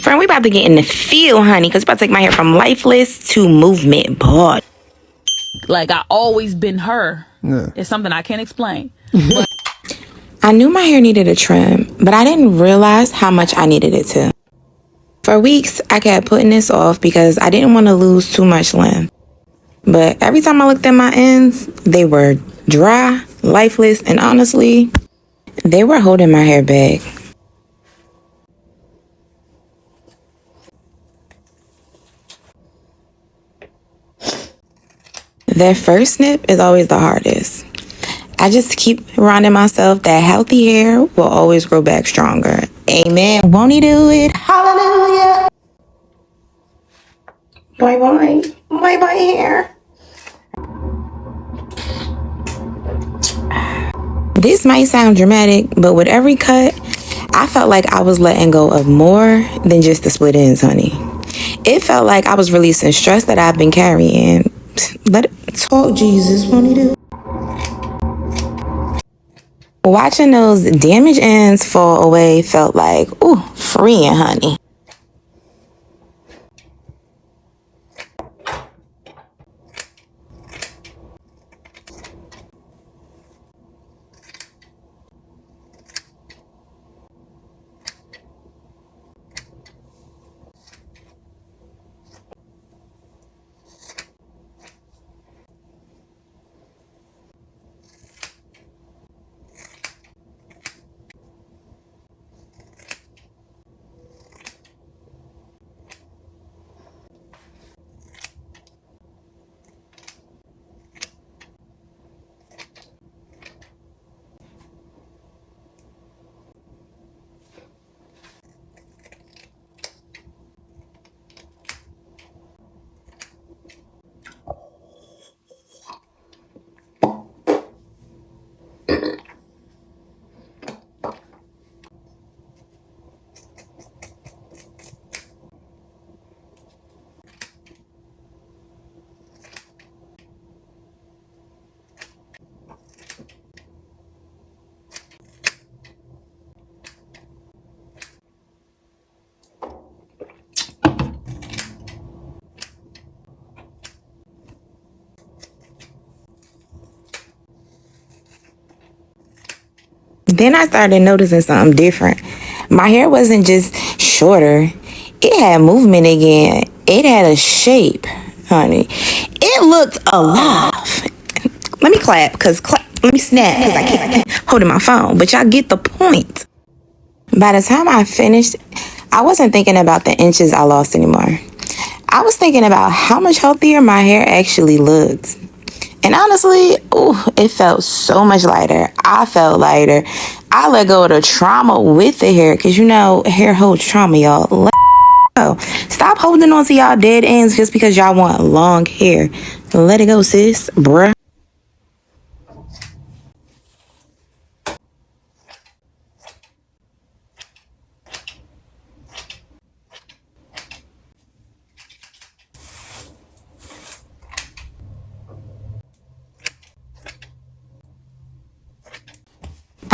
Friend, we about to get in the field, honey, because we about to take my hair from lifeless to movement board. Like, I always been her. Yeah. It's something I can't explain. But I knew my hair needed a trim, but I didn't realize how much I needed it to. For weeks, I kept putting this off because I didn't want to lose too much length. But every time I looked at my ends, they were dry, lifeless, and honestly, they were holding my hair back. That first snip is always the hardest. I just keep reminding myself that healthy hair will always grow back stronger. Amen. Won't he do it? Hallelujah. Bye bye. Bye bye hair. This might sound dramatic, but with every cut, I felt like I was letting go of more than just the split ends, honey. It felt like I was releasing stress that I've been carrying. Let it talk, Jesus. Won't he do? Watching those damaged ends fall away felt like, ooh, freeing, honey. Then I started noticing something different. My hair wasn't just shorter. It had movement again. It had a shape, honey. It looked alive. Let me clap, let me snap, because I can't holding my phone. But y'all get the point. By the time I finished, I wasn't thinking about the inches I lost anymore. I was thinking about how much healthier my hair actually looked. And honestly, ooh, it felt so much lighter. I felt lighter. I let go of the trauma with the hair, because you know, hair holds trauma, y'all. Let go. Stop holding on to y'all dead ends just because y'all want long hair. Let it go, sis, bruh.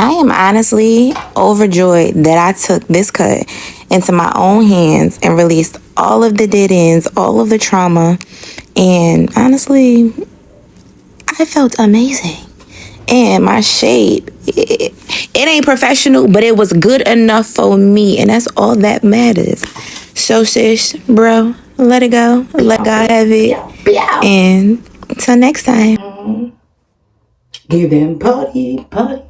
I am honestly overjoyed that I took this cut into my own hands and released all of the dead ends, all of the trauma. And honestly, I felt amazing. And my shape, it ain't professional, but it was good enough for me. And that's all that matters. So sis, bro, let it go. Let God have it. And until next time. Give them party, party.